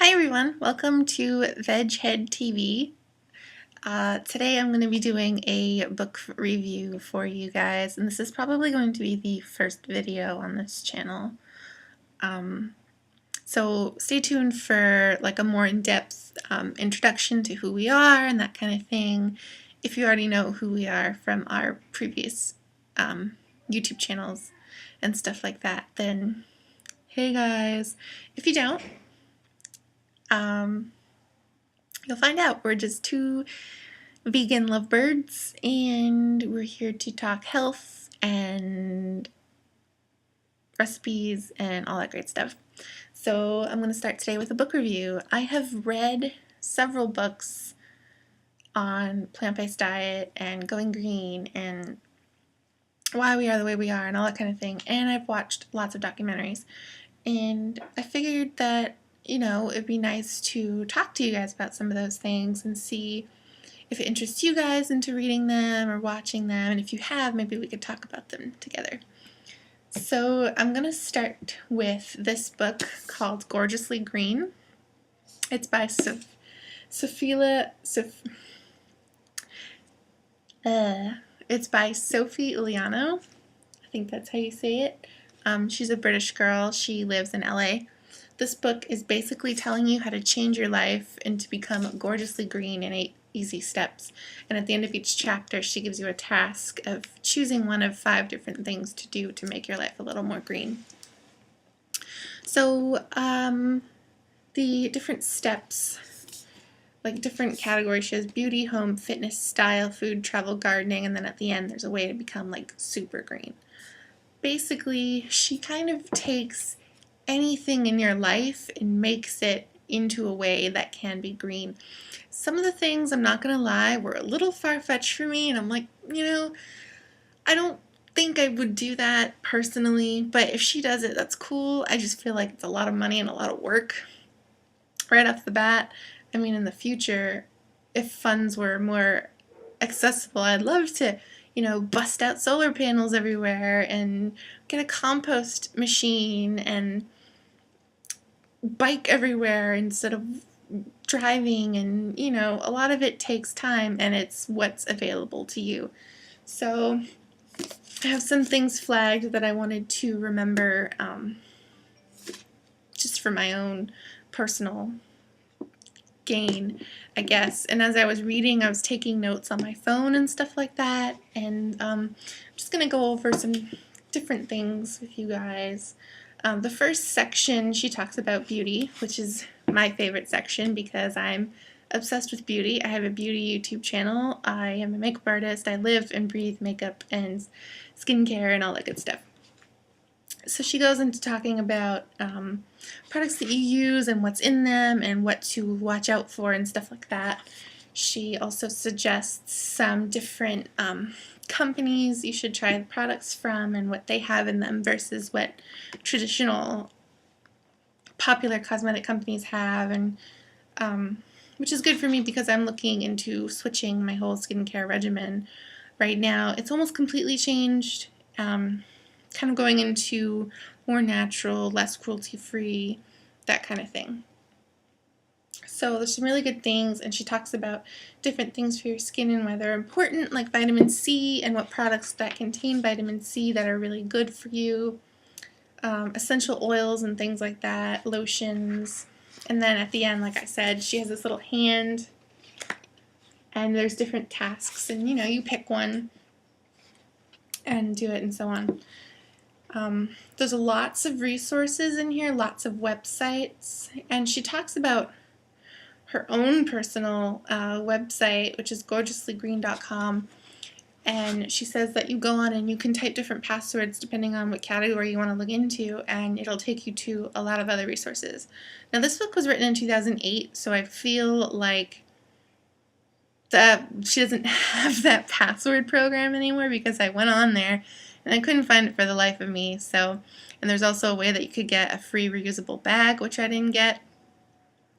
Hi everyone, welcome to VegHeadTV. Today I'm going to be doing a book review for you guys, and this is probably going to be the first video on this channel. So stay tuned for like a more in-depth introduction to who we are and that kind of thing. If you already know who we are from our previous YouTube channels and stuff like that, then hey guys. If you don't, you'll find out. We're just two vegan lovebirds, and we're here to talk health and recipes and all that great stuff. So I'm going to start today with a book review. I have read several books on plant-based diet and going green and why we are the way we are and all that kind of thing, and I've watched lots of documentaries, and I figured that, it'd be nice to talk to you guys about some of those things and see if it interests you guys into reading them or watching them, and if you have, maybe we could talk about them together. So I'm going to start with this book called Gorgeously Green. It's by Sophie Uliano. I think that's how you say it. She's a British girl. She lives in LA. This book is basically telling you how to change your life and to become gorgeously green in 8 easy steps. And at the end of each chapter, she gives you a task of choosing one of 5 different things to do to make your life a little more green. So the different steps, like different categories, she has beauty, home, fitness, style, food, travel, gardening, and then at the end there's a way to become like super green. Basically, she kind of takes anything in your life and makes it into a way that can be green. Some of the things, I'm not going to lie, were a little far-fetched for me, and I'm like, I don't think I would do that personally, but if she does it, that's cool. I just feel like it's a lot of money and a lot of work right off the bat. I mean, in the future, if funds were more accessible, I'd love to, bust out solar panels everywhere and get a compost machine and bike everywhere instead of driving, and a lot of it takes time, and it's what's available to you. So I have some things flagged that I wanted to remember, just for my own personal gain, I guess. And as I was reading, I was taking notes on my phone and stuff like that, and I'm just gonna go over some different things with you guys. The first section, she talks about beauty, which is my favorite section because I'm obsessed with beauty. I have a beauty YouTube channel. I am a makeup artist. I live and breathe makeup and skincare and all that good stuff. So she goes into talking about products that you use and what's in them and what to watch out for and stuff like that. She also suggests some different companies you should try the products from and what they have in them versus what traditional popular cosmetic companies have, and which is good for me because I'm looking into switching my whole skincare regimen right now. It's almost completely changed, kind of going into more natural, less cruelty-free, that kind of thing. So there's some really good things, and she talks about different things for your skin and why they're important, like vitamin C and what products that contain vitamin C that are really good for you, essential oils and things like that, lotions. And then at the end, like I said, she has this little hand, and there's different tasks, and you pick one and do it and so on. There's lots of resources in here, lots of websites, and she talks about her own personal website, which is gorgeouslygreen.com, and she says that you go on and you can type different passwords depending on what category you want to look into, and it'll take you to a lot of other resources. Now, this book was written in 2008, so I feel like she doesn't have that password program anymore because I went on there and I couldn't find it for the life of me. So, and there's also a way that you could get a free reusable bag, which I didn't get.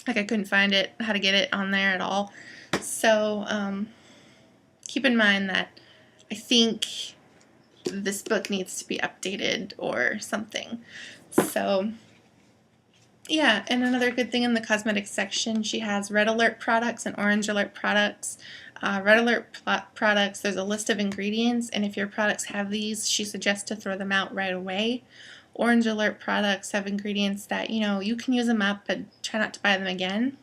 Like, I couldn't find it, how to get it on there at all. So keep in mind that I think this book needs to be updated or something. So Yeah, and another good thing in the cosmetics section, she has red alert products and orange alert products. Red alert products, there's a list of ingredients, and if your products have these, she suggests to throw them out right away. Orange alert products have ingredients that, you can use them up, but try not to buy them again.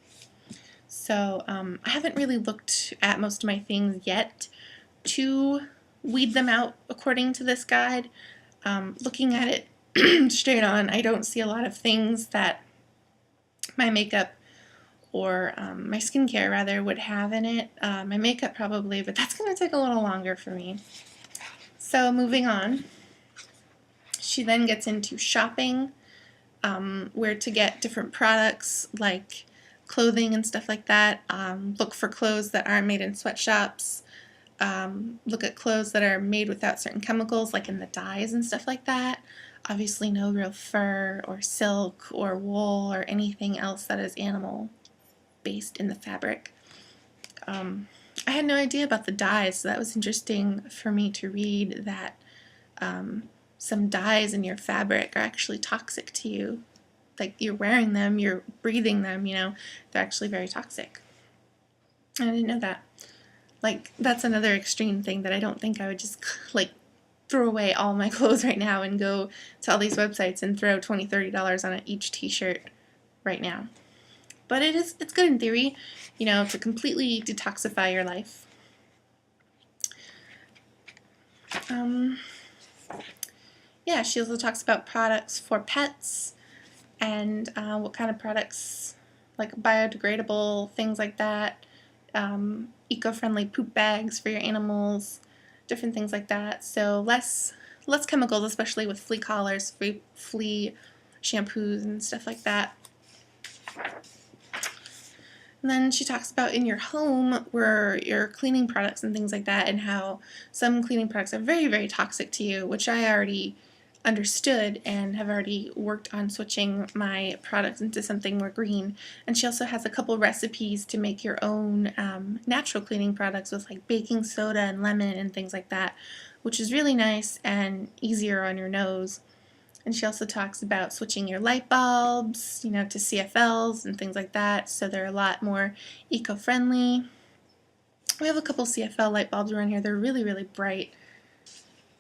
So I haven't really looked at most of my things yet to weed them out according to this guide. Looking at it straight on, I don't see a lot of things that my makeup or my skincare rather would have in it. My makeup probably, but that's going to take a little longer for me. So moving on, she then gets into shopping, where to get different products like clothing and stuff like that. Look for clothes that aren't made in sweatshops. Look at clothes that are made without certain chemicals, like in the dyes and stuff like that. Obviously no real fur or silk or wool or anything else that is animal based in the fabric. I had no idea about the dyes, so that was interesting for me to read that some dyes in your fabric are actually toxic to you. Like, you're wearing them, you're breathing them, they're actually very toxic. And I didn't know that. Like, that's another extreme thing that I don't think I would just, like, throw away all my clothes right now and go to all these websites and throw $20, $30 on each t-shirt right now. But it's good in theory, to completely detoxify your life. Yeah, she also talks about products for pets and what kind of products, like biodegradable, things like that, eco-friendly poop bags for your animals, different things like that. So less chemicals, especially with flea collars, flea shampoos and stuff like that. And then she talks about in your home where your cleaning products and things like that, and how some cleaning products are very, very toxic to you, which I already understood and have already worked on switching my products into something more green. And she also has a couple recipes to make your own natural cleaning products with like baking soda and lemon and things like that, which is really nice and easier on your nose. And she also talks about switching your light bulbs, to CFLs and things like that, so they're a lot more eco-friendly. We have a couple CFL light bulbs around here. They're really, really bright,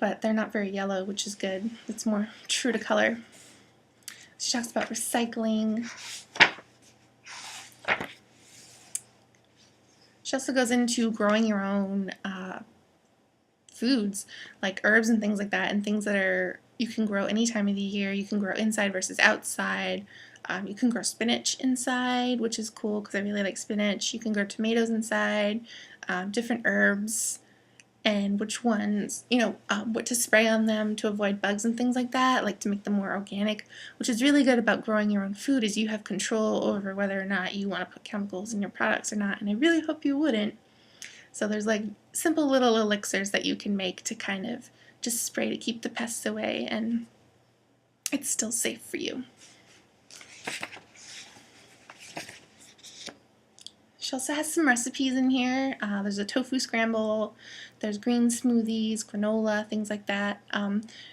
but they're not very yellow, which is good. It's more true to color. She talks about recycling. She also goes into growing your own foods, like herbs and things like that, and things that you can grow any time of the year. You can grow inside versus outside. You can grow spinach inside, which is cool because I really like spinach. You can grow tomatoes inside, different herbs, and which ones, what to spray on them to avoid bugs and things like that, like to make them more organic, which is really good about growing your own food, is you have control over whether or not you want to put chemicals in your products or not, and I really hope you wouldn't. So there's like simple little elixirs that you can make to kind of just spray to keep the pests away, and it's still safe for you. She also has some recipes in here. There's a tofu scramble, there's green smoothies, granola, things like that.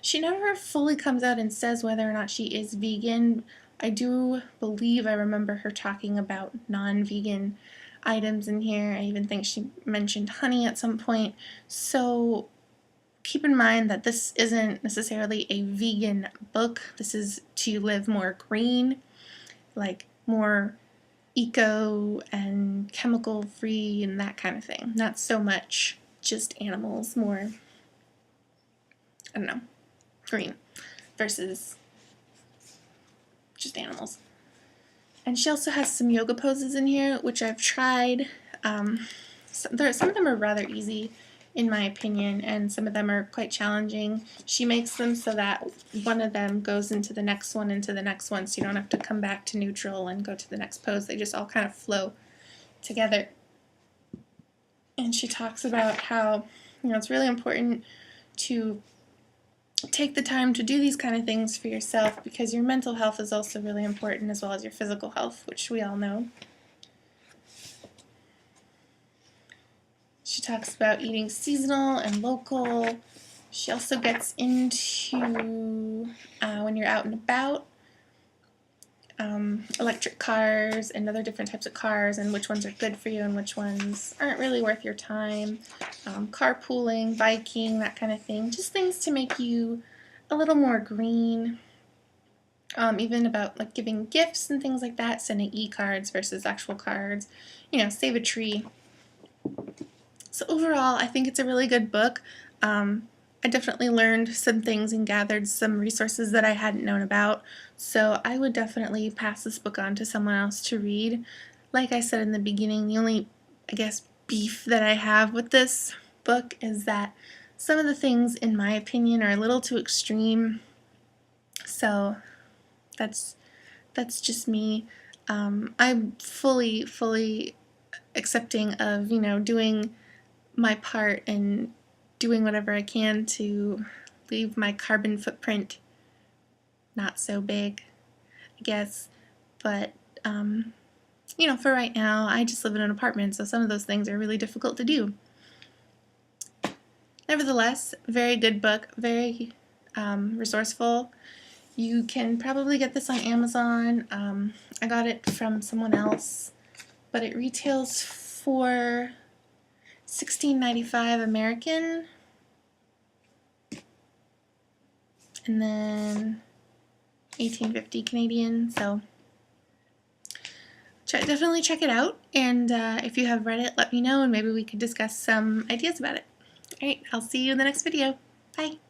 She never fully comes out and says whether or not she is vegan. I do believe I remember her talking about non-vegan items in here. I even think she mentioned honey at some point. So keep in mind that this isn't necessarily a vegan book. This is to live more green, like more eco and chemical free and that kind of thing. Not so much just animals, more, I don't know, green versus just animals. And she also has some yoga poses in here, which I've tried. Some of them are rather easy, in my opinion, and some of them are quite challenging. She makes them so that one of them goes into the next one, so you don't have to come back to neutral and go to the next pose. They just all kind of flow together. And she talks about how, it's really important to take the time to do these kind of things for yourself, because your mental health is also really important, as well as your physical health, which we all know. She talks about eating seasonal and local. She also gets into when you're out and about, electric cars and other different types of cars and which ones are good for you and which ones aren't really worth your time. Carpooling, biking, that kind of thing. Just things to make you a little more green. Even about like giving gifts and things like that, sending e-cards versus actual cards. You know, save a tree. So overall, I think it's a really good book. I definitely learned some things and gathered some resources that I hadn't known about. So I would definitely pass this book on to someone else to read. Like I said in the beginning, the only, I guess, beef that I have with this book is that some of the things, in my opinion, are a little too extreme. So that's just me. I'm fully accepting of, you know, doing my part and doing whatever I can to leave my carbon footprint not so big, I guess. But, you know, for right now, I just live in an apartment, so some of those things are really difficult to do. Nevertheless, very good book, very resourceful. You can probably get this on Amazon. I got it from someone else, but it retails for $16.95 American, and then $18.50 Canadian. So definitely check it out, and if you have read it, let me know, and maybe we could discuss some ideas about it. Alright, I'll see you in the next video. Bye!